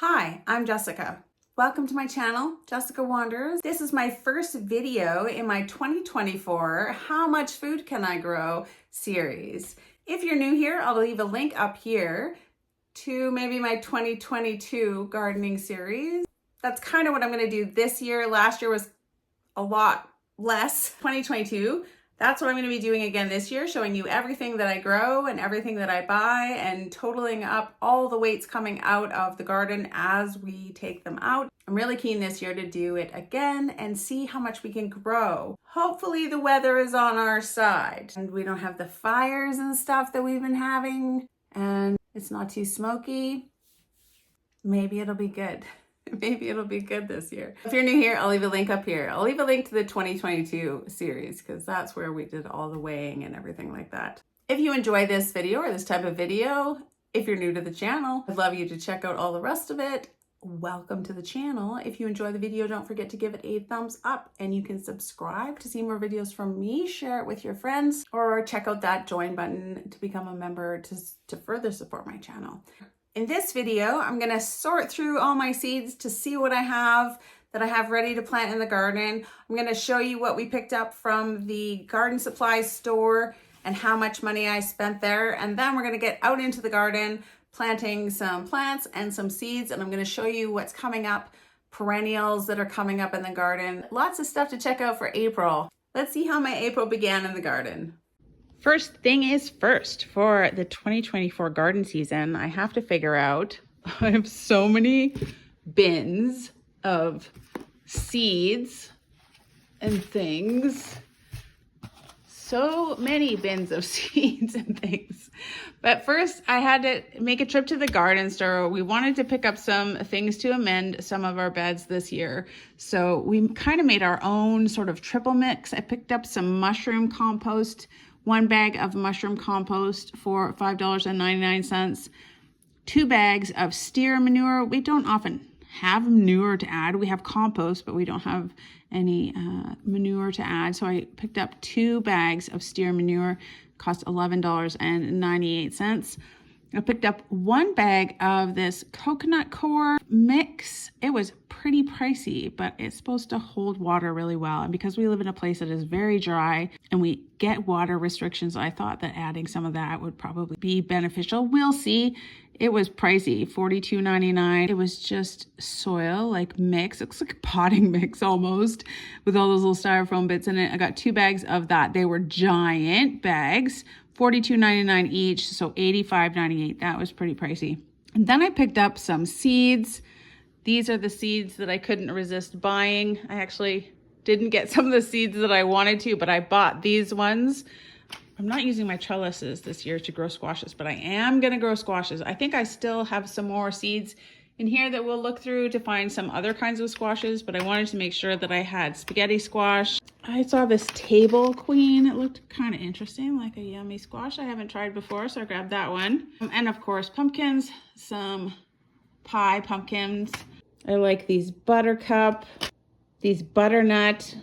Hi, I'm Jessica. Welcome to my channel, Jessica Wanders. This is my first video in my 2024 How Much Food Can I Grow series. If you're new here, I'll leave a link up here to maybe my 2022 gardening series. That's kind of what I'm going to do this year. Last year was a lot less. 2022. That's what I'm going to be doing again this year, showing you everything that I grow and everything that I buy and totaling up all the weights coming out of the garden as we take them out. I'm really keen this year to do it again and see how much we can grow. Hopefully the weather is on our side and we don't have the fires and stuff that we've been having and it's not too smoky. Maybe it'll be good. Maybe it'll be good this year. If you're new here, I'll leave a link up here. I'll leave a link to the 2022 series because that's where we did all the weighing and everything like that. If you enjoy this video or this type of video, if you're new to the channel, I'd love you to check out all the rest of it. Welcome to the channel. If you enjoy the video, don't forget to give it a thumbs up and you can subscribe to see more videos from me, share it with your friends, or check out that join button to become a member to further support my channel. In this video, I'm going to sort through all my seeds to see what I have ready to plant in the garden. I'm going to show you what we picked up from the garden supply store and how much money I spent there. And then we're going to get out into the garden, planting some plants and some seeds. And I'm going to show you what's coming up, perennials that are coming up in the garden. Lots of stuff to check out for April. Let's see how my April began in the garden. First thing is first, for the 2024 garden season, I have to figure out, I have so many bins of seeds and things. So many bins of seeds and things. But first I had to make a trip to the garden store. We wanted to pick up some things to amend some of our beds this year. So we kind of made our own sort of triple mix. I picked up some mushroom compost, 1 bag of mushroom compost for $5.99, 2 bags of steer manure. We don't often have manure to add. We have compost, but we don't have any manure to add. So I picked up 2 bags of steer manure, cost $11.98. I picked up 1 bag of this coconut coir mix. It was pretty pricey, but it's supposed to hold water really well. And because we live in a place that is very dry and we get water restrictions, I thought that adding some of that would probably be beneficial. We'll see. It was pricey, $42.99. It was just soil, like mix. It looks like a potting mix almost with all those little styrofoam bits in it. I got 2 bags of that. They were giant bags. $42.99 each, so $85.98. That was pretty pricey. And then I picked up some seeds. These are the seeds that I couldn't resist buying. I actually didn't get some of the seeds that I wanted to, but I bought these ones. I'm not using my trellises this year to grow squashes, but I am going to grow squashes. I think I still have some more seeds in here that we'll look through to find some other kinds of squashes, but I wanted to make sure that I had spaghetti squash. I saw this table queen. It looked kind of interesting, like a yummy squash I haven't tried before, so I grabbed that one. And of course, pumpkins, some pie pumpkins. I like these buttercup, these butternut,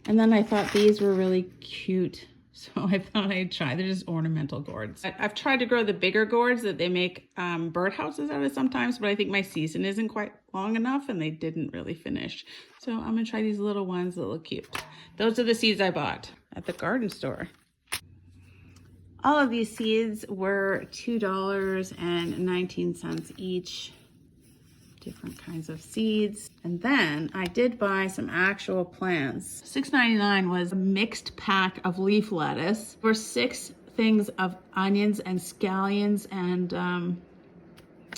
and then I thought these were really cute. So I thought I'd try. They're just ornamental gourds. I've tried to grow the bigger gourds that they make birdhouses out of sometimes, but I think my season isn't quite long enough and they didn't really finish. So I'm gonna try these little ones that look cute. Those are the seeds I bought at the garden store. All of these seeds were $2.19 each. Different kinds of seeds. And then I did buy some actual plants. $6.99 was a mixed pack of leaf lettuce for 6 things of onions and scallions and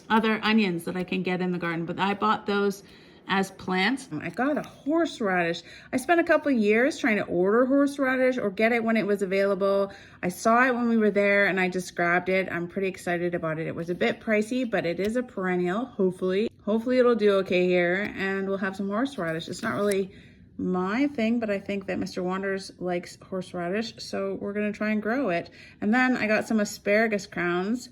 other onions that I can get in the garden. But I bought those as plants. I got a horseradish. I spent a couple of years trying to order horseradish or get it when it was available. I saw it when we were there and I just grabbed it. I'm pretty excited about it. It was a bit pricey, but it is a perennial, hopefully. Hopefully it'll do okay here and we'll have some horseradish. It's not really my thing, but I think that Mr. Wanders likes horseradish, so we're gonna try and grow it. And then I got some asparagus crowns.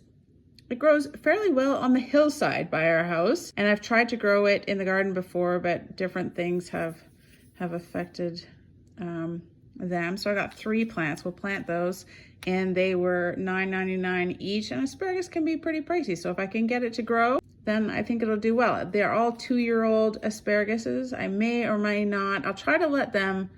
It grows fairly well on the hillside by our house, and I've tried to grow it in the garden before, but different things have affected them. So I got 3 plants. We'll plant those, and they were $9.99 each, and asparagus can be pretty pricey, so if I can get it to grow, then I think it'll do well. They're all 2-year-old asparaguses. I may or may not. I'll try to let them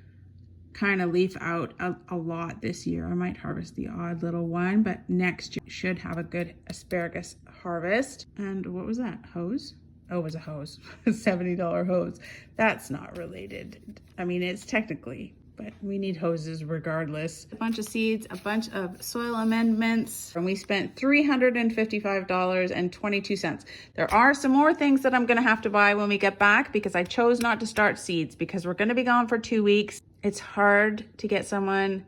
kind of leaf out a lot this year. I might harvest the odd little one, but next year should have a good asparagus harvest. And what was that? Hose? Oh, it was a hose. A $70 hose. That's not related. I mean, it's technically, but we need hoses regardless. A bunch of seeds, a bunch of soil amendments, and we spent $355.22. There are some more things that I'm gonna have to buy when we get back because I chose not to start seeds because we're gonna be gone for 2 weeks. It's hard to get someone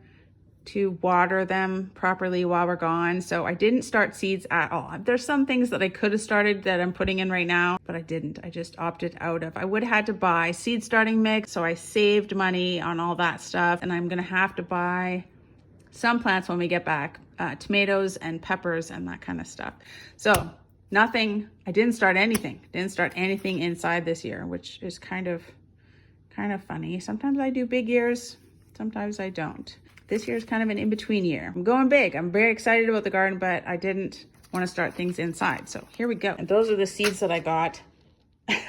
to water them properly while we're gone. So I didn't start seeds at all. There's some things that I could have started that I'm putting in right now, but I didn't. I just opted out of. I would have had to buy seed starting mix. So I saved money on all that stuff. And I'm gonna have to buy some plants when we get back, tomatoes and peppers and that kind of stuff. So nothing, I didn't start anything. Didn't start anything inside this year, which is kind of funny. Sometimes I do big years, sometimes I don't. This year is kind of an in-between year. I'm going big. I'm very excited about the garden, but I didn't want to start things inside. So here we go. And those are the seeds that I got,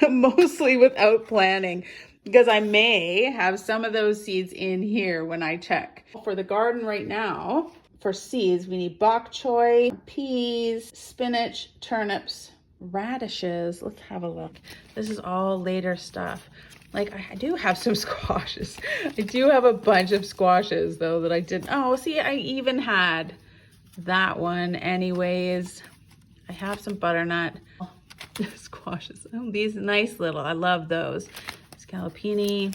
mostly without planning, because I may have some of those seeds in here when I check. For the garden right now, for seeds, we need bok choy, peas, spinach, turnips, radishes. Let's have a look. This is all later stuff. Like I do have some squashes. I do have a bunch of squashes though that I didn't. Oh, see, I even had that one anyways. I have some butternut squashes. Oh, these nice little, I love those. Scallopini,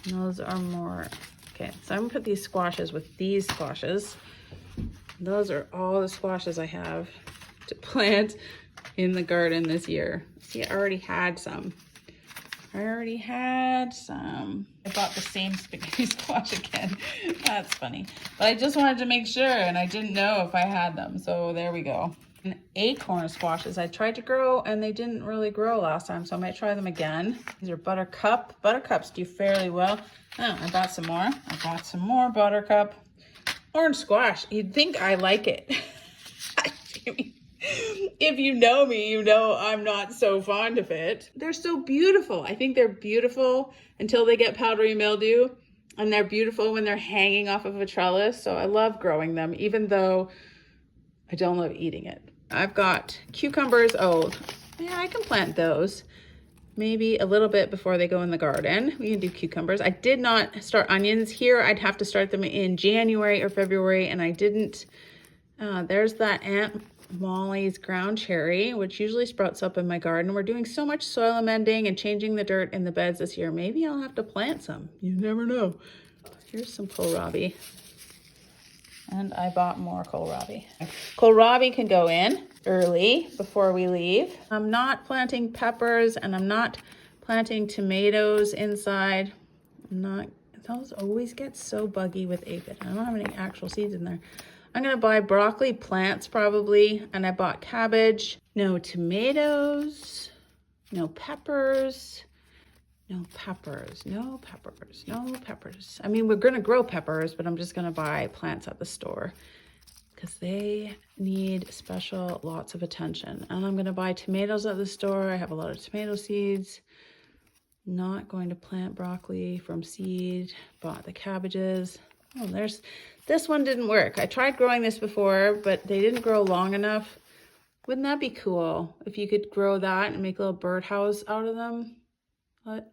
those are more. Okay, so I'm gonna put these squashes with these squashes. Those are all the squashes I have to plant in the garden this year. See, I already had some. I bought the same spaghetti squash again. That's funny. But I just wanted to make sure, and I didn't know if I had them. So there we go. And acorn squashes I tried to grow, and they didn't really grow last time, so I might try them again. These are buttercup. Buttercups do fairly well. Oh, I bought some more. I bought some more buttercup. Orange squash. You'd think I like it. If you know me, you know I'm not so fond of it. They're so beautiful. I think they're beautiful until they get powdery mildew, and they're beautiful when they're hanging off of a trellis. So I love growing them, even though I don't love eating it. I've got cucumbers. Oh, yeah, I can plant those. Maybe a little bit before they go in the garden. We can do cucumbers. I did not start onions here. I'd have to start them in January or February, and I didn't. There's that Aunt Molly's ground cherry, which usually sprouts up in my garden. We're doing so much soil amending and changing the dirt in the beds this year. Maybe I'll have to plant some. You never know. Here's some kohlrabi. And I bought more kohlrabi. Kohlrabi can go in early before we leave. I'm not planting peppers and I'm not planting tomatoes inside. Those always get so buggy with aphid. I don't have any actual seeds in there. I'm gonna buy broccoli plants probably, and I bought cabbage. No tomatoes, no peppers, no peppers. I mean, we're gonna grow peppers, but I'm just gonna buy plants at the store because they need lots of attention. And I'm gonna buy tomatoes at the store. I have a lot of tomato seeds. Not going to plant broccoli from seed. Bought the cabbages. Oh, this one didn't work. I tried growing this before, but they didn't grow long enough. Wouldn't that be cool if you could grow that and make a little birdhouse out of them?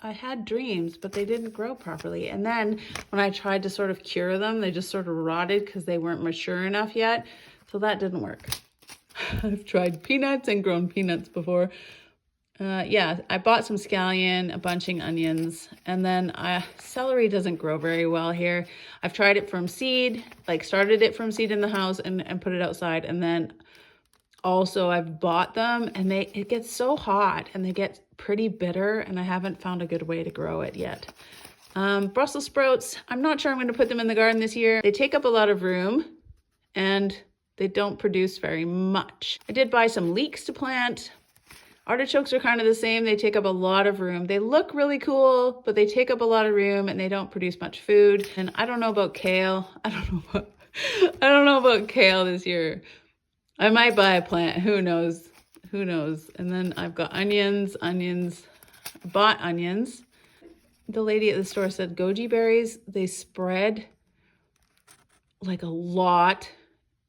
I had dreams, but they didn't grow properly. And then when I tried to sort of cure them, they just sort of rotted because they weren't mature enough yet. So that didn't work. I've tried peanuts and grown peanuts before. Yeah, I bought some scallion, a bunching onions, and then celery doesn't grow very well here. I've tried it from seed, like started it from seed in the house and put it outside. And then also I've bought them and it gets so hot and they get pretty bitter and I haven't found a good way to grow it yet. Brussels sprouts, I'm not sure I'm going to put them in the garden this year. They take up a lot of room and they don't produce very much. I did buy some leeks to plant. Artichokes are kind of the same. They take up a lot of room. They look really cool, but they take up a lot of room and they don't produce much food. And I don't know about kale. I don't know about kale this year. I might buy a plant. Who knows? Who knows? And then I've got onions. I bought onions. The lady at the store said goji berries, they spread like a lot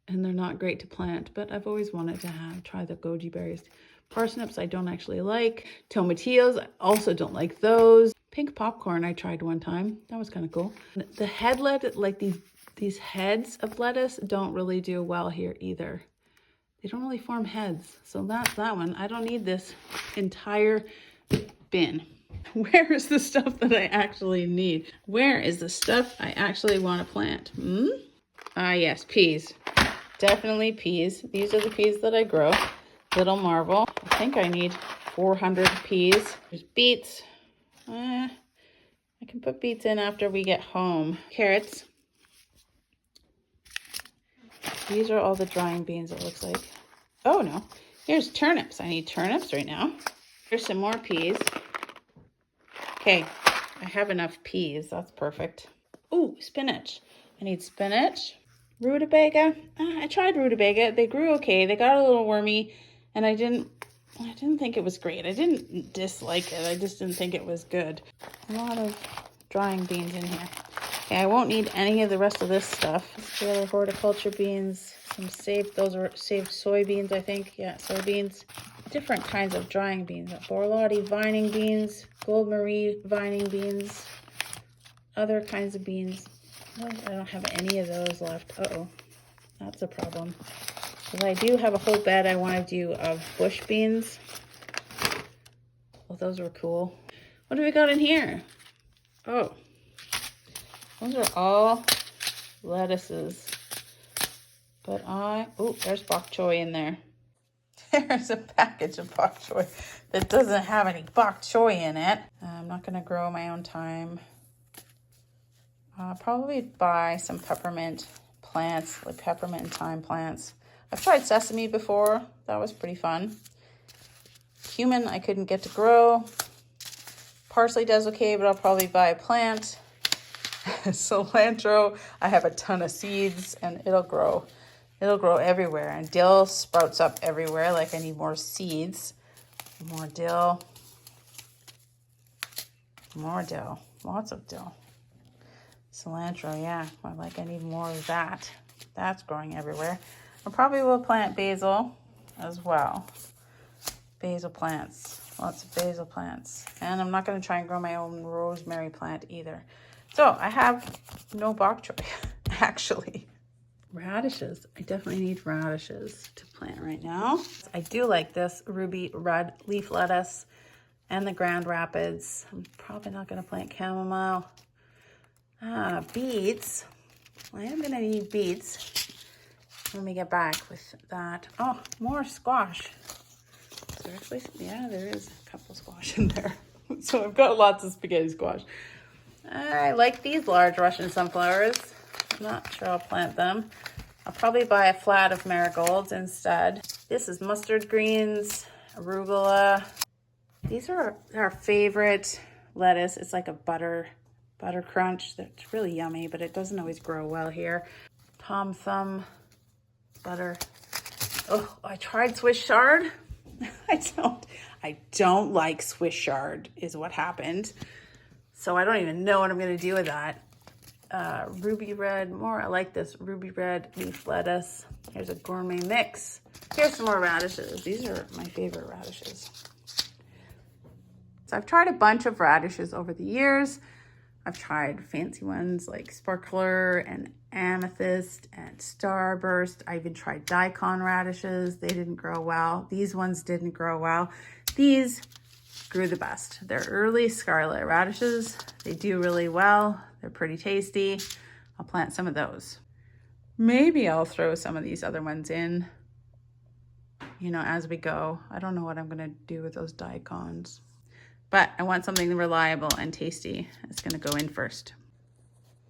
and they're not great to plant, but I've always wanted to try the goji berries. Parsnips I don't actually like. Tomatillos, I also don't like those. Pink popcorn I tried one time. That was kind of cool. The head lettuce, like these heads of lettuce don't really do well here either. They don't really form heads. So that's that one. I don't need this entire bin. Where is the stuff that I actually need? Where is the stuff I actually want to plant? Ah, yes, peas. Definitely peas. These are the peas that I grow. Little Marvel. I think I need 400 peas. There's beets. I can put beets in after we get home. Carrots. These are all the drying beans, it looks like. Oh, no. Here's turnips. I need turnips right now. Here's some more peas. Okay, I have enough peas. That's perfect. Ooh, spinach. I need spinach. Rutabaga. I tried rutabaga. They grew okay. They got a little wormy, and I didn't think it was great. I didn't dislike it. I just didn't think it was good. A lot of drying beans in here. Okay, I won't need any of the rest of this stuff. The other horticulture beans. Some saved. Those are saved soybeans, I think. Yeah, soybeans. Different kinds of drying beans. Borlotti vining beans, Gold Marie vining beans, other kinds of beans. Oh, I don't have any of those left. Uh-oh, that's a problem. But I do have a whole bed I want to do of bush beans. Well, those were cool. What do we got in here? Oh, those are all lettuces. But oh, there's bok choy in there. There's a package of bok choy that doesn't have any bok choy in it. I'm not going to grow my own thyme. I'll probably buy some peppermint plants, like peppermint and thyme plants. I've tried sesame before. That was pretty fun. Cumin I couldn't get to grow. Parsley does okay, but I'll probably buy a plant. Cilantro, I have a ton of seeds and it'll grow. It'll grow everywhere, and dill sprouts up everywhere. Like I need more seeds, more dill, lots of dill. Cilantro, yeah, I need more of that. That's growing everywhere. I probably will plant basil as well. Basil plants, lots of basil plants. And I'm not gonna try and grow my own rosemary plant either. So I have no bok choy, actually. Radishes. I definitely need radishes to plant right now. I do like this ruby red leaf lettuce and the Grand Rapids. I'm probably not going to plant chamomile. Beets. I am going to need beets when we get back with that. Oh, more squash. Is there actually, yeah, there is a couple squash in there. So I've got lots of spaghetti squash. I like these large Russian sunflowers. I'm not sure I'll plant them. I'll probably buy a flat of marigolds instead. This is mustard greens, arugula. These are our favorite lettuce. It's like a butter crunch. It's really yummy, but it doesn't always grow well here. Tom Thumb butter. Oh, I tried Swiss chard. I don't like Swiss chard is what happened. So I don't even know what I'm gonna do with that. Ruby red, I like this ruby red leaf lettuce. Here's a gourmet mix. Here's some more radishes. These are my favorite radishes. So I've tried a bunch of radishes over the years. I've tried fancy ones like sparkler and amethyst and starburst. I even tried daikon radishes. They didn't grow well. These ones didn't grow well. These grew the best. They're early scarlet radishes. They do really well. They're pretty tasty. I'll plant some of those. Maybe I'll throw some of these other ones in, as we go. I don't know what I'm gonna do with those daikons, but I want something reliable and tasty. It's gonna go in first.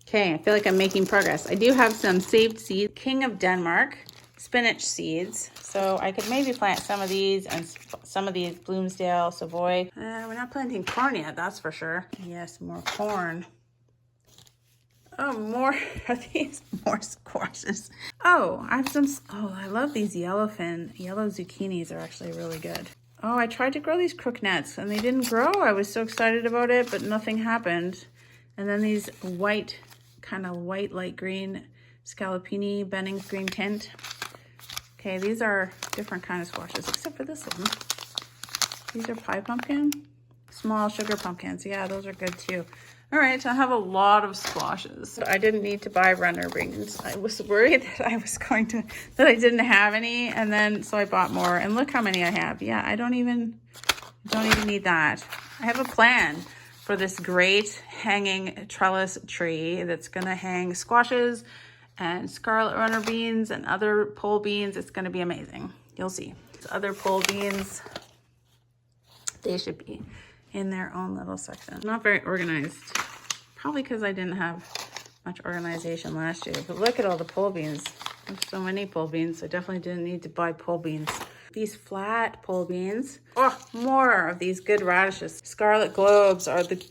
Okay, I feel like I'm making progress. I do have some saved seeds. King of Denmark spinach seeds. So I could maybe plant some of these and some of these Bloomsdale, Savoy. We're not planting corn yet, that's for sure. Yes, more corn. Oh, more, are these more squashes? Oh, I have some, oh, I love these yellowfin. Yellow zucchinis are actually really good. Oh, I tried to grow these crooknets and they didn't grow. I was so excited about it, but nothing happened. And then these white, kind of white, light green scallopini, Benning's green tint. Okay, these are different kind of squashes, except for this one. These are pie pumpkin, small sugar pumpkins. Yeah, those are good too. All right, so I have a lot of squashes. I didn't need to buy runner beans. I was worried that that I didn't have any, and then so I bought more. And look how many I have. Yeah, I don't even need that. I have a plan for this great hanging trellis tree that's gonna hang squashes and scarlet runner beans and other pole beans. It's gonna be amazing. You'll see. Other pole beans, they should be in their own little section. Not very organized, probably because I didn't have much organization last year, but look at all the pole beans. There's so many pole beans. I definitely didn't need to buy pole beans. These flat pole beans. Oh, more of these good radishes. Scarlet globes are the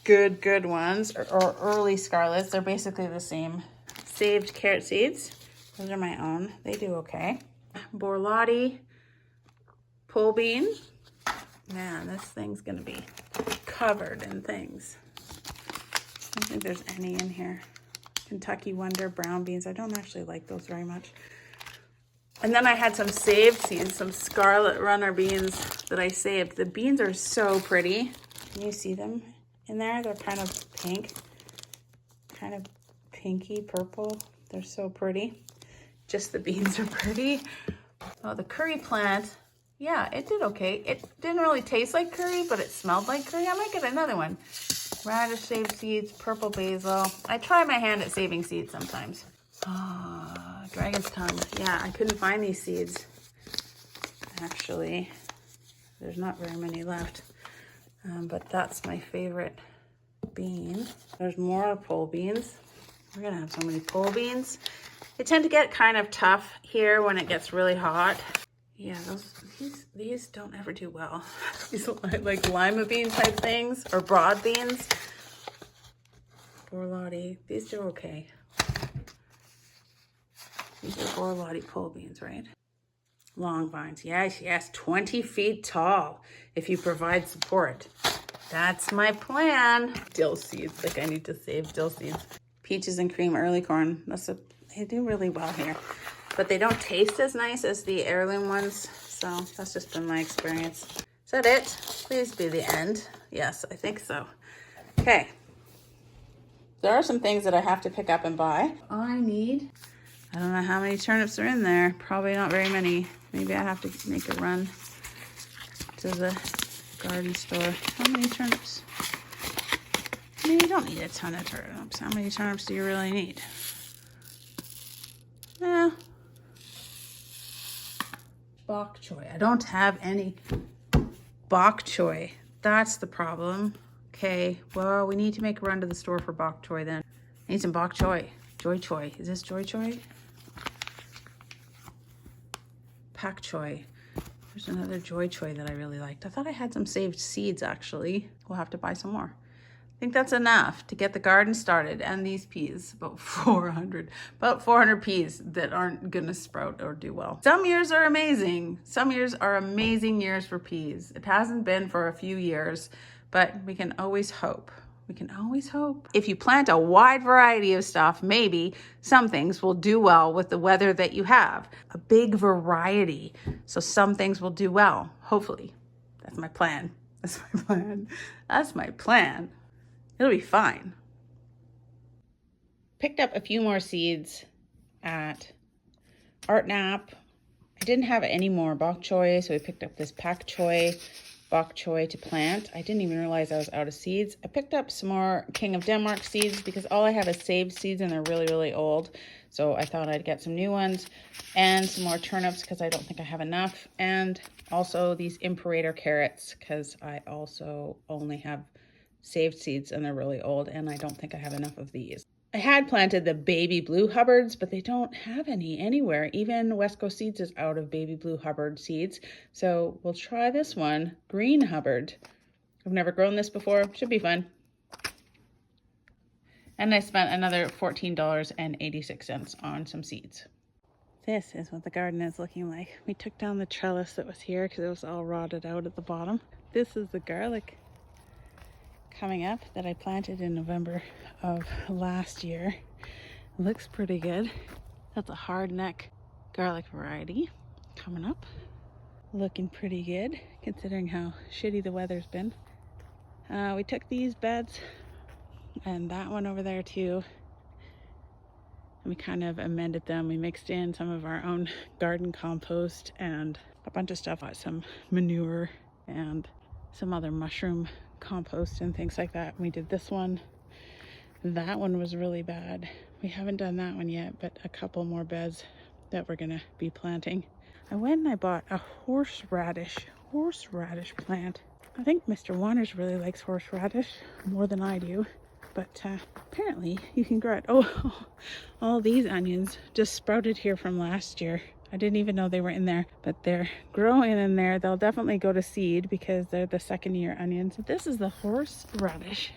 good ones, or early scarlets. They're basically the same. Saved carrot seeds. Those are my own. They do okay. Borlotti pole bean. Man, this thing's gonna be covered in things. I don't think there's any in here. Kentucky Wonder brown beans. I don't actually like those very much. And then I had some saved seeds, some scarlet runner beans that I saved. The beans are so pretty. Can you see them in there? They're kind of pink, kind of pinky purple. They're so pretty. Just the beans are pretty. Oh, the curry plant. Yeah, it did okay. It didn't really taste like curry, but it smelled like curry. I might get another one. Radish saved seeds, purple basil. I try my hand at saving seeds sometimes. Oh, dragon's tongue. Yeah, I couldn't find these seeds. Actually, there's not very many left. But that's my favorite bean. There's more pole beans. We're gonna have so many pole beans. They tend to get kind of tough here when it gets really hot. Yeah, these don't ever do well. These like lima bean type things or broad beans. Borlotti, these do okay. These are Borlotti pole beans, right? Long vines, yes, 20 feet tall if you provide support. That's my plan. Dill seeds, like I need to save dill seeds. Peaches and cream early corn, they do really well here. But they don't taste as nice as the heirloom ones. So that's just been my experience. Is that it? Please be the end. Yes, I think so. Okay. There are some things that I have to pick up and buy. I don't know how many turnips are in there. Probably not very many. Maybe I have to make a run to the garden store. How many turnips? You don't need a ton of turnips. How many turnips do you really need? Yeah. Bok choy. I don't have any bok choy. That's the problem. Okay, well, we need to make a run to the store for bok choy then. I need some bok choy. Joy choy. Is this joy choy? Pak choy. There's another joy choy that I really liked. I thought I had some saved seeds actually. We'll have to buy some more. I think that's enough to get the garden started. And these peas, about 400 peas that aren't gonna sprout or do well. Some years are amazing. Some years are amazing years for peas. It hasn't been for a few years, but we can always hope. We can always hope. If you plant a wide variety of stuff, maybe some things will do well with the weather that you have. A big variety. So some things will do well, hopefully. That's my plan. That's my plan. That's my plan. It'll be fine. Picked up a few more seeds at Art Nap. I didn't have any more bok choy, so we picked up this pak choy, bok choy to plant. I didn't even realize I was out of seeds. I picked up some more King of Denmark seeds because all I have is saved seeds and they're really, really old. So I thought I'd get some new ones and some more turnips because I don't think I have enough. And also these Imperator carrots because I also only have saved seeds and they're really old and I don't think I have enough of these. I had planted the baby blue Hubbards, but they don't have any anywhere. Even West Coast Seeds is out of baby blue Hubbard seeds. So we'll try this one, green Hubbard. I've never grown this before, should be fun. And I spent another $14.86 on some seeds. This is what the garden is looking like. We took down the trellis that was here because it was all rotted out at the bottom. This is the garlic coming up that I planted in November of last year. It looks pretty good. That's a hard neck garlic variety coming up. Looking pretty good considering how shitty the weather's been. We took these beds and that one over there too. And we kind of amended them. We mixed in some of our own garden compost and a bunch of stuff, some manure and some other mushroom compost and things like that. We did this one. That one was really bad. We haven't done that one yet, but a couple more beds that we're gonna be planting. I went and I bought a horseradish plant. I think Mr. Wanders really likes horseradish more than I do. But apparently you can grow it. Oh, all these onions just sprouted here from last year. I didn't even know they were in there, but they're growing in there. They'll definitely go to seed because they're the second year onions. This is the horseradish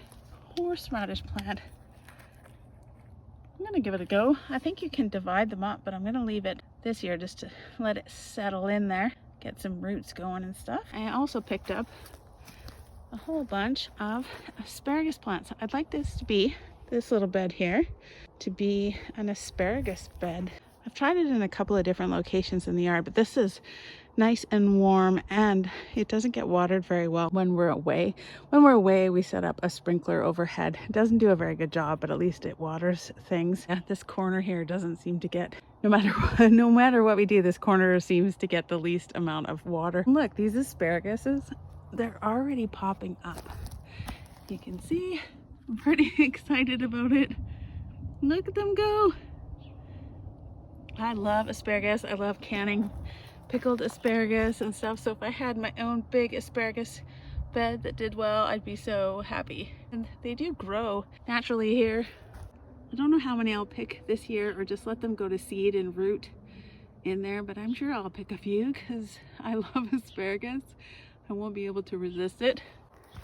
plant. I'm gonna give it a go. I think you can divide them up, but I'm gonna leave it this year just to let it settle in there, get some roots going and stuff. I also picked up a whole bunch of asparagus plants. I'd like this little bed here to be an asparagus bed. I've tried it in a couple of different locations in the yard, but this is nice and warm and it doesn't get watered very well when we're away. When we're away, we set up a sprinkler overhead. It doesn't do a very good job, but at least it waters things. Yeah, this corner here doesn't seem to get, no matter what we do, this corner seems to get the least amount of water. Look, these asparaguses, they're already popping up. You can see I'm pretty excited about it. Look at them go. I love asparagus. I love canning pickled asparagus and stuff. So if I had my own big asparagus bed that did well, I'd be so happy. And they do grow naturally here. I don't know how many I'll pick this year or just let them go to seed and root in there, but I'm sure I'll pick a few because I love asparagus. I won't be able to resist it.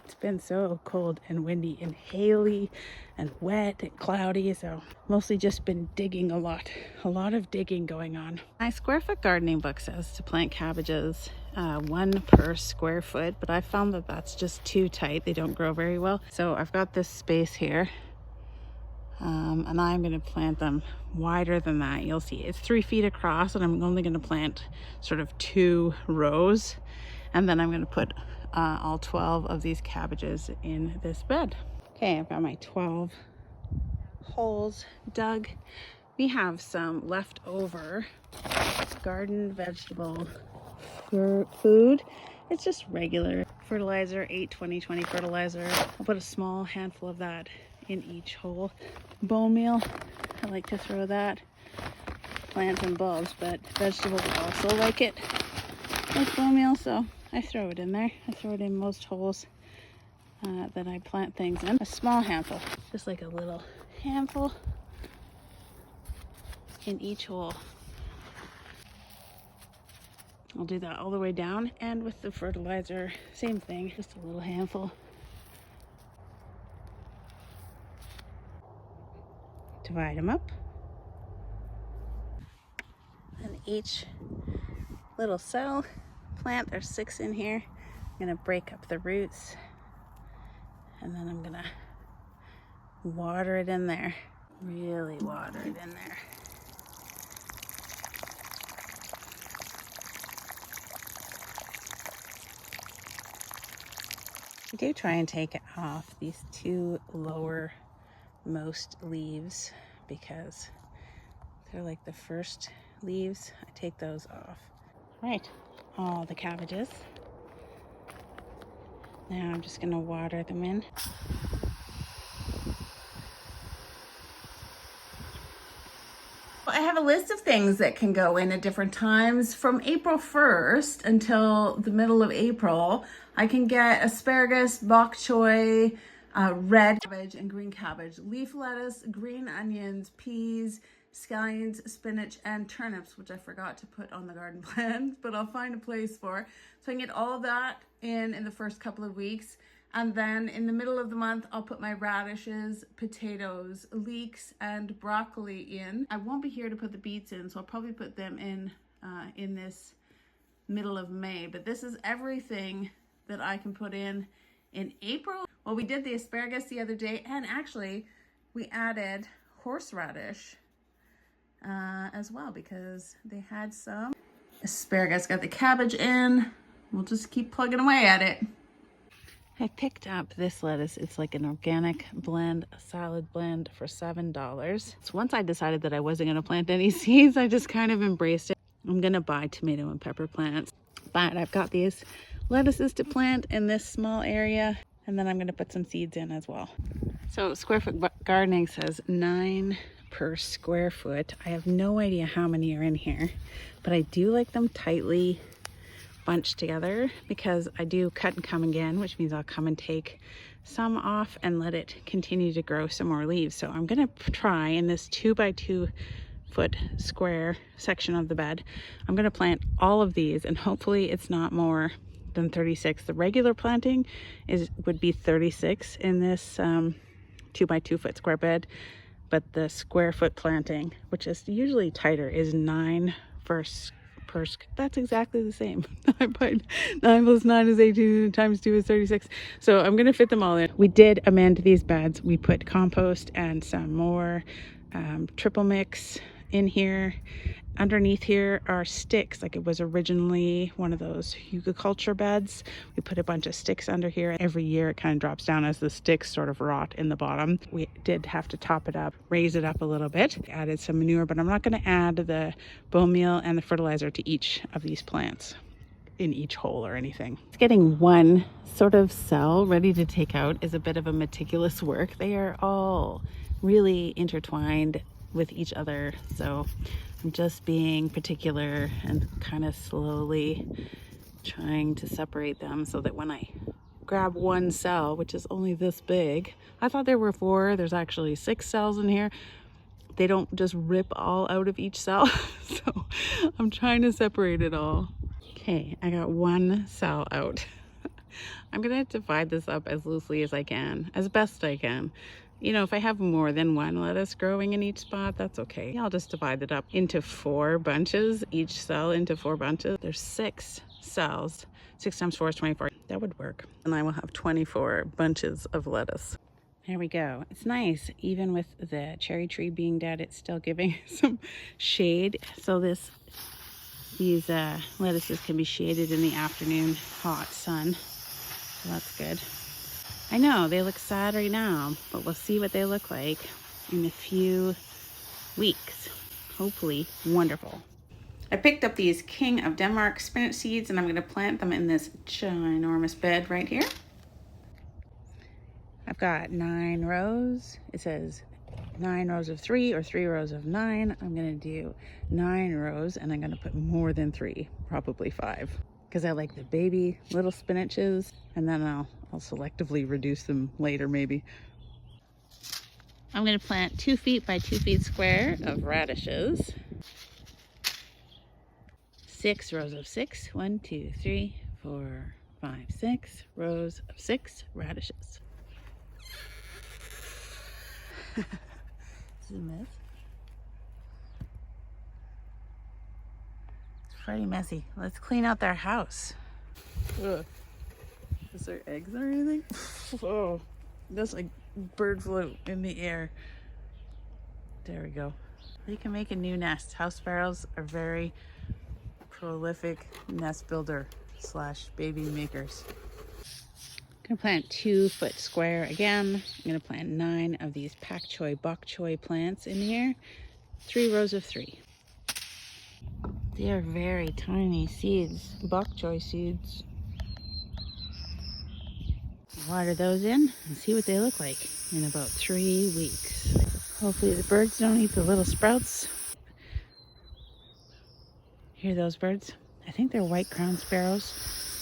It's been so cold and windy and haily and wet and cloudy, so mostly just been digging a lot of digging going on. My square foot gardening book says to plant cabbages 1 per square foot, but I found that that's just too tight. They don't grow very well. So I've got this space here and I'm going to plant them wider than that. You'll see it's 3 feet across and I'm only going to plant sort of 2 rows. And then I'm going to put all 12 of these cabbages in this bed. Okay, I've got my 12 holes dug. We have some leftover garden vegetable food. It's just regular fertilizer, 8-20-20 fertilizer. I'll put a small handful of that in each hole. Bone meal, I like to throw that. Plants and bulbs, but vegetables also like it. Like bone meal, so I throw it in there. I throw it in most holes that I plant things in. A small handful, just like a little handful in each hole. I'll do that all the way down, and with the fertilizer, same thing, just a little handful. Divide them up. And each little cell plant, there's 6 in here. I'm gonna break up the roots and then I'm gonna water it in there. Really water it in there. I do try and take off these 2 lowermost leaves because they're like the first leaves. I take those off. Right, all the cabbages. Now I'm just gonna water them in. I have a list of things that can go in at different times. From April 1st until the middle of April, I can get asparagus, bok choy, red cabbage, and green cabbage, leaf lettuce, green onions, peas, scallions, spinach, and turnips, which I forgot to put on the garden plans, but I'll find a place for. So I can get all of that in the first couple of weeks. And then in the middle of the month, I'll put my radishes, potatoes, leeks, and broccoli in. I won't be here to put the beets in, so I'll probably put them in this middle of May. But this is everything that I can put in April. Well, we did the asparagus the other day, and actually we added horseradish as well because they had some asparagus. Got the cabbage in. We'll just keep plugging away at it. I picked up this lettuce. It's like an organic blend, a salad blend for $7. So once I decided that I wasn't going to plant any seeds, I just kind of embraced it. I'm going to buy tomato and pepper plants, but I've got these lettuces to plant in this small area, and then I'm going to put some seeds in as well. So square foot gardening says 9 per square foot. I have no idea how many are in here, but I do like them tightly bunched together because I do cut and come again, which means I'll come and take some off and let it continue to grow some more leaves. So I'm going to try in this 2 by 2 foot square section of the bed, I'm going to plant all of these, and hopefully it's not more than 36. The regular planting would be 36 in this 2 by 2 foot square bed, but the square foot planting, which is usually tighter, is 9 per. That's exactly the same. 9 plus 9 is 18 times 2 is 36. So I'm going to fit them all in. We did amend these beds. We put compost and some more triple mix in here. Underneath here are sticks, like it was originally one of those hugelkultur beds. We put a bunch of sticks under here. Every year it kind of drops down as the sticks sort of rot in the bottom. We did have to top it up, raise it up a little bit. Added some manure, but I'm not going to add the bone meal and the fertilizer to each of these plants in each hole or anything. Getting one sort of cell ready to take out is a bit of a meticulous work. They are all really intertwined with each other, so I'm just being particular and kind of slowly trying to separate them so that when I grab one cell, which is only this big, I thought there were 4, there's actually 6 cells in here. They don't just rip all out of each cell. So I'm trying to separate it all. Okay, I got one cell out. I'm gonna divide this up as loosely as I can, as best I can. You know, if I have more than one lettuce growing in each spot, that's okay. I'll just divide it up into 4 bunches, each cell into 4 bunches. There's 6 cells. 6 times 4 is 24. That would work. And I will have 24 bunches of lettuce. There we go. It's nice. Even with the cherry tree being dead, it's still giving some shade. So these lettuces can be shaded in the afternoon hot sun. So that's good. I know they look sad right now, but we'll see what they look like in a few weeks. Hopefully wonderful. I picked up these King of Denmark spinach seeds, and I'm going to plant them in this ginormous bed right here. I've got 9 rows. It says 9 rows of 3 or 3 rows of 9. I'm going to do 9 rows, and I'm going to put more than 3, probably 5. Because I like the baby little spinaches, and then I'll selectively reduce them later maybe. I'm going to plant 2 feet by 2 feet square of radishes. 6 rows of 6. 1, 2, 3, 4, 5, 6 rows of 6 radishes. This is a mess. Pretty messy. Let's clean out their house. Ugh. Is there eggs or anything? Oh, that's like bird flew in the air. There we go. You can make a new nest. House sparrows are very prolific nest builder / baby makers. I'm gonna plant 2 foot square again. I'm gonna plant 9 of these pak choi bok choy plants in here. 3 rows of 3. They are very tiny seeds, bok choy seeds. Water those in and see what they look like in about 3 weeks. Hopefully the birds don't eat the little sprouts. Hear those birds? I think they're white crowned sparrows.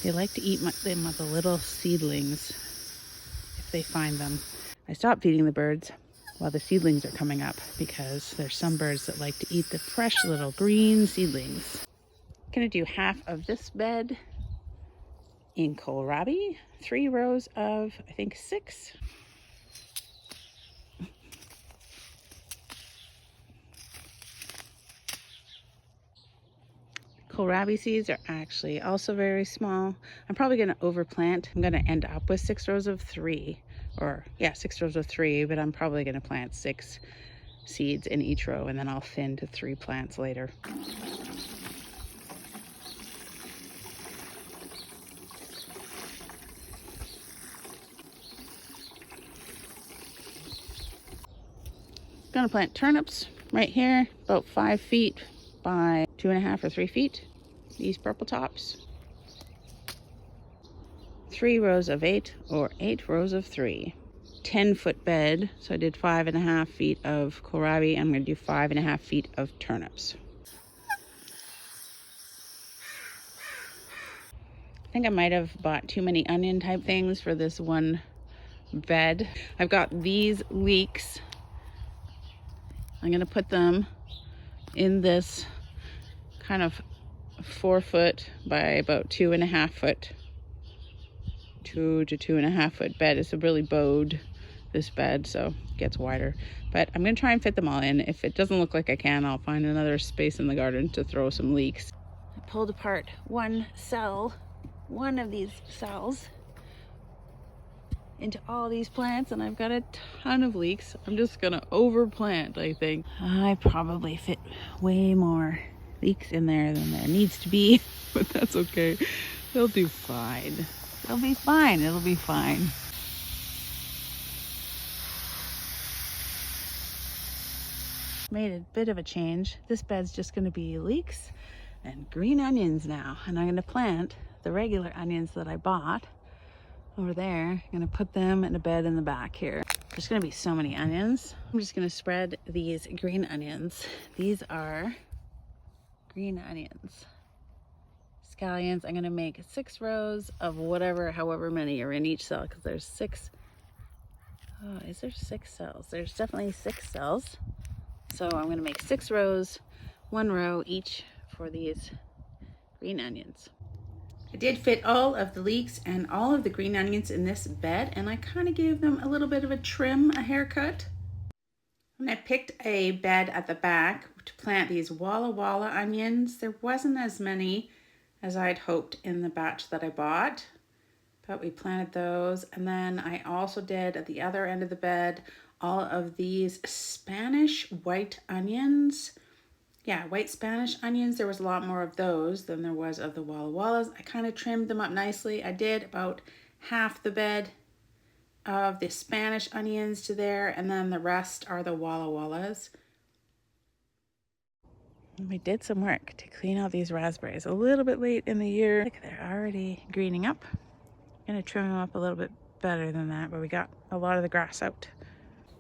They like to eat them with the little seedlings if they find them. I stopped feeding the birds while the seedlings are coming up because there's some birds that like to eat the fresh little green seedlings. I'm gonna do half of this bed In kohlrabi, 3 rows of, I think, 6. Kohlrabi seeds are actually also very small. I'm probably going to overplant. I'm going to end up with 6 rows of 3, or yeah, 6 rows of 3, but I'm probably going to plant 6 seeds in each row, and then I'll thin to 3 plants later. I'm going to plant turnips right here, about 5 feet by 2.5 or 3 feet. These purple tops. 3 rows of 8 or 8 rows of 3. 10-foot bed, so I did 5.5 feet of kohlrabi. I'm going to do 5.5 feet of turnips. I think I might have bought too many onion type things for this one bed. I've got these leeks. I'm going to put them in this kind of 4 foot by about 2.5 foot, 2 to 2.5 foot bed. It's a really bowed, this bed, so it gets wider. But I'm going to try and fit them all in. If it doesn't look like I can, I'll find another space in the garden to throw some leeks. I pulled apart one of these cells into all these plants, and I've got a ton of leeks. I'm just gonna overplant, I think. I probably fit way more leeks in there than there needs to be, but that's okay. They'll do fine. They'll be fine. It'll be fine. Made a bit of a change. This bed's just gonna be leeks and green onions now, and I'm gonna plant the regular onions that I bought over there. I'm gonna put them in a bed in the back here. There's gonna be so many onions. I'm just gonna spread these green onions. These are green onions. Scallions. I'm gonna make 6 rows of however many are in each cell, because there's 6. Oh, is there 6 cells? There's definitely 6 cells. So I'm gonna make 6 rows, 1 row each for these green onions. I did fit all of the leeks and all of the green onions in this bed, and I kind of gave them a little bit of a haircut. And I picked a bed at the back to plant these Walla Walla onions. There wasn't as many as I'd hoped in the batch that I bought, but we planted those. And then I also did at the other end of the bed all of these Spanish white onions. Yeah, white Spanish onions. There was a lot more of those than there was of the Walla Wallas. I kind of trimmed them up nicely. I did about half the bed of the Spanish onions to there, and then the rest are the Walla Wallas. We did some work to clean out these raspberries a little bit late in the year. Look, they're already greening up. I'm gonna trim them up a little bit better than that, but we got a lot of the grass out.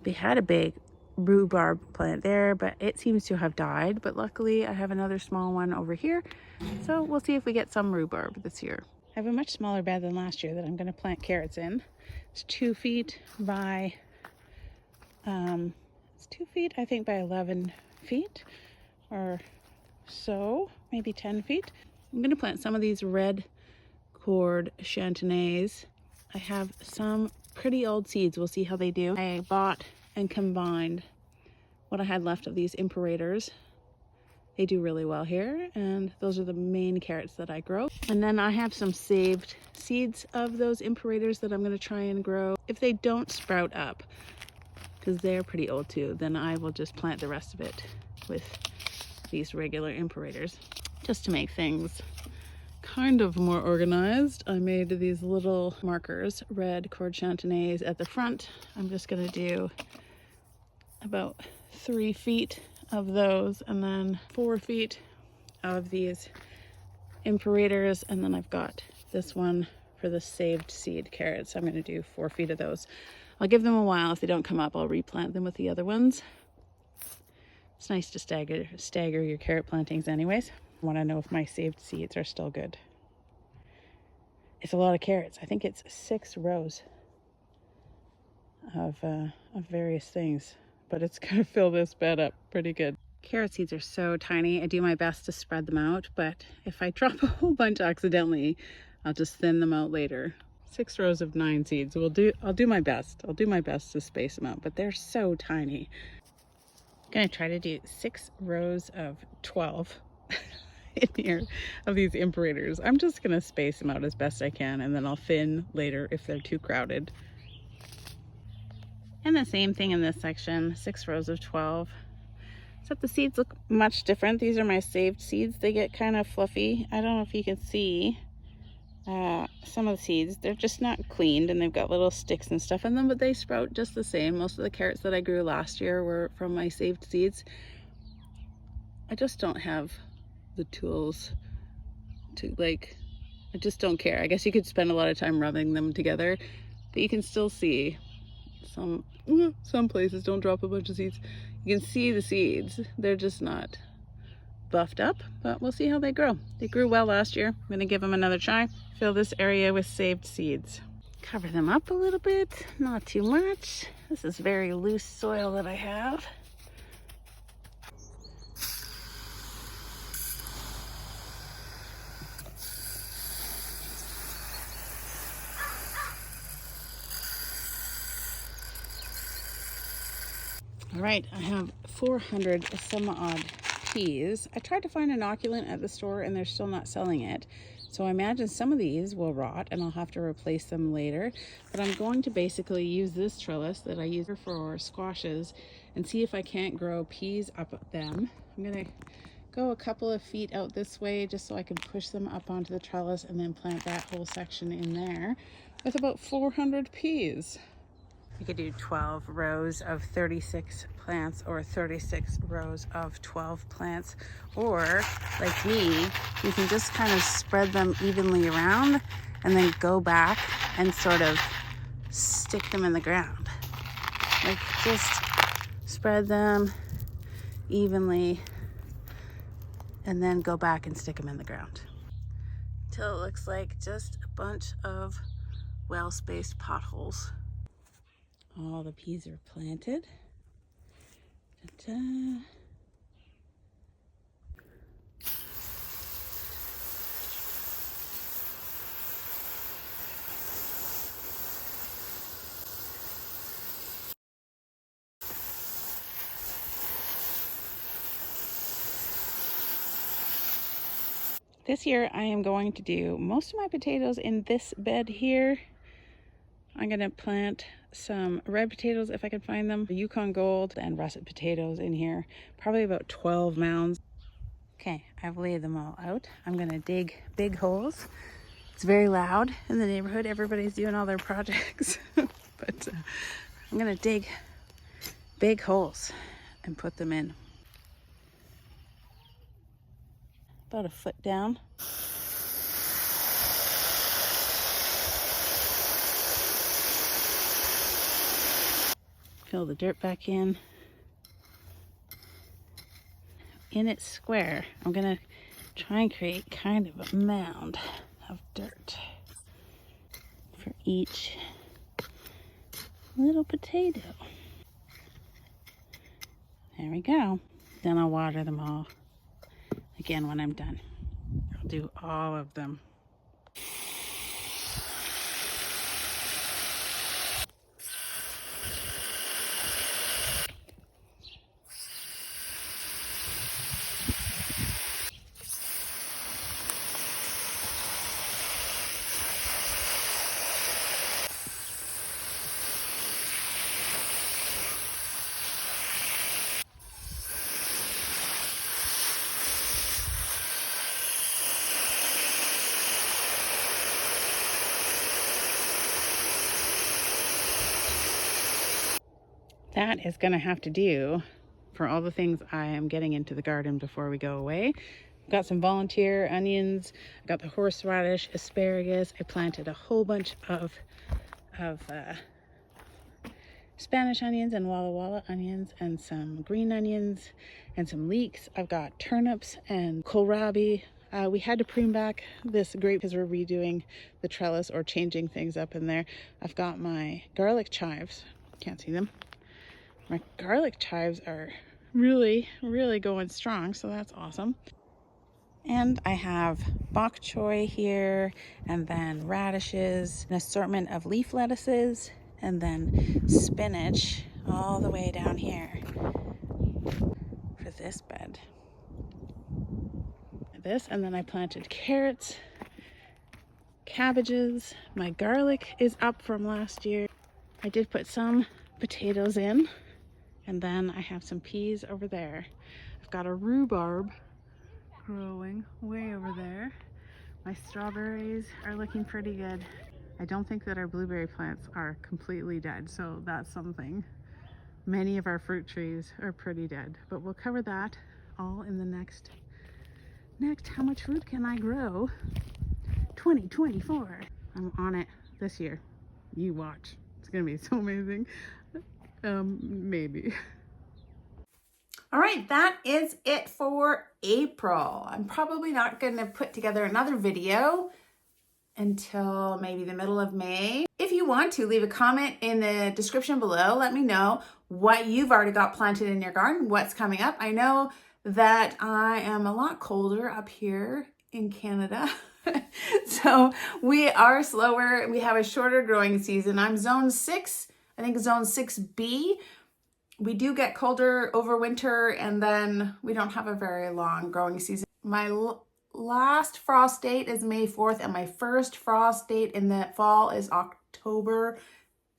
We had a big rhubarb plant there, but it seems to have died. But luckily I have another small one over here, so we'll see if we get some rhubarb this year. I have a much smaller bed than last year that I'm going to plant carrots in. It's 2 feet by it's 2 feet, I think, by 11 feet or so, maybe 10 feet. I'm going to plant some of these red cord chantenays. I have some pretty old seeds. We'll see how they do. I bought and combined what I had left of these imperators. They do really well here, and those are the main carrots that I grow. And then I have some saved seeds of those imperators that I'm going to try and grow. If they don't sprout up, because they're pretty old too, then I will just plant the rest of it with these regular imperators, just to make things kind of more organized. I made these little markers, red cord chantenays at the front. I'm just going to do about 3 feet of those, and then 4 feet of these imperators, and then I've got this one for the saved seed carrots. I'm going to do 4 feet of those. I'll give them a while. If they don't come up, I'll replant them with the other ones. It's nice to stagger your carrot plantings anyways. I want to know if my saved seeds are still good. It's a lot of carrots. I think it's 6 rows of various things, but it's going to fill this bed up pretty good. Carrot seeds are so tiny. I do my best to spread them out, but if I drop a whole bunch accidentally, I'll just thin them out later. 6 rows of 9 seeds. I'll do my best. I'll do my best to space them out, but they're so tiny. I'm gonna try to do 6 rows of 12 in here of these imperators. I'm just gonna space them out as best I can, and then I'll thin later if they're too crowded. And the same thing in this section, 6 rows of 12. Except the seeds look much different. These are my saved seeds. They get kind of fluffy. I don't know if you can see some of the seeds. They're just not cleaned, and they've got little sticks and stuff in them, but they sprout just the same. Most of the carrots that I grew last year were from my saved seeds. I just don't have the tools to, like, I just don't care. I guess you could spend a lot of time rubbing them together, but you can still see some places. Don't drop a bunch of seeds. You can see the seeds. They're just not buffed up, but we'll see how they grow. They grew well last year. I'm gonna give them another try. Fill this area with saved seeds. Cover them up a little bit, not too much. This is very loose soil that I have. All right, I have 400 some odd peas. I tried to find an inoculant at the store and they're still not selling it. So I imagine some of these will rot and I'll have to replace them later. But I'm going to basically use this trellis that I use for squashes and see if I can't grow peas up them. I'm gonna go a couple of feet out this way just so I can push them up onto the trellis and then plant that whole section in there with about 400 peas. You could do 12 rows of 36 plants or 36 rows of 12 plants. Or, like me, you can just kind of spread them evenly around and then go back and sort of stick them in the ground. Like, just spread them evenly and then go back and stick them in the ground. Till it looks like just a bunch of well-spaced potholes. All the peas are planted. Ta-da. This year I am going to do most of my potatoes in this bed here. I'm gonna plant some red potatoes if I can find them, Yukon Gold, and russet potatoes in here. Probably about 12 mounds. Okay, I've laid them all out. I'm gonna dig big holes. It's very loud in the neighborhood. Everybody's doing all their projects. But I'm gonna dig big holes and put them in. About a foot down. Fill the dirt back in. In its square, I'm gonna try and create kind of a mound of dirt for each little potato. There we go. Then I'll water them all again when I'm done. I'll do all of them. That is going to have to do for all the things I am getting into the garden before we go away. I've got some volunteer onions. I've got the horseradish, asparagus. I planted a whole bunch of Spanish onions and Walla Walla onions and some green onions and some leeks. I've got turnips and kohlrabi. We had to prune back this grape because we're redoing the trellis or changing things up in there. I've got my garlic chives. Can't see them. My garlic chives are really going strong, so that's awesome. And I have bok choy here, and then radishes, an assortment of leaf lettuces, and then spinach all the way down here for this bed. This, and then I planted carrots, cabbages. My garlic is up from last year. I did put some potatoes in, and then I have some peas over there. I've got a rhubarb growing way over there. My strawberries are looking pretty good. I don't think that our blueberry plants are completely dead, so that's something. Many of our fruit trees are pretty dead, but we'll cover that all in the next How Much Food Can I Grow 2024. I'm on it this year. You watch. It's gonna be so amazing. Maybe. All right, that is it for April. I'm probably not going to put together another video until maybe the middle of May. If you want to, leave a comment in the description below. Let me know what you've already got planted in your garden, what's coming up. I know that I am a lot colder up here in Canada. So we are slower. We have a shorter growing season. I'm zone 6, I think zone 6B. We do get colder over winter, and then we don't have a very long growing season. My last frost date is May 4th, and my first frost date in the fall is October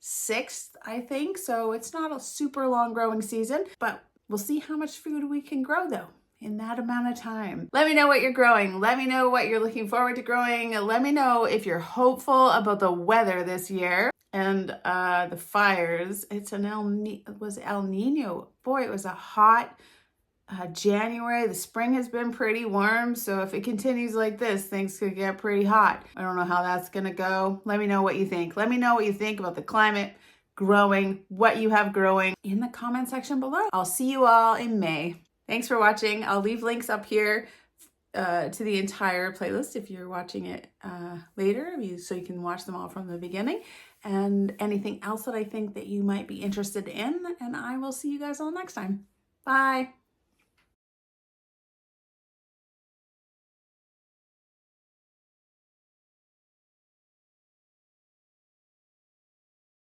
6th, I think. So it's not a super long growing season, but we'll see how much food we can grow though in that amount of time. Let me know what you're growing. Let me know what you're looking forward to growing. Let me know if you're hopeful about the weather this year and the fires. It's an El Nino. Boy, it was a hot January. The spring has been pretty warm, so if it continues like this, things could get pretty hot. I don't know how that's gonna go. Let me know what you think. Let me know what you think about the climate, growing, what you have growing in the comment section below. I'll see you all in May. Thanks for watching. I'll leave links up here to the entire playlist if you're watching it later, so you can watch them all from the beginning, and anything else that I think that you might be interested in, and I will see you guys all next time. Bye.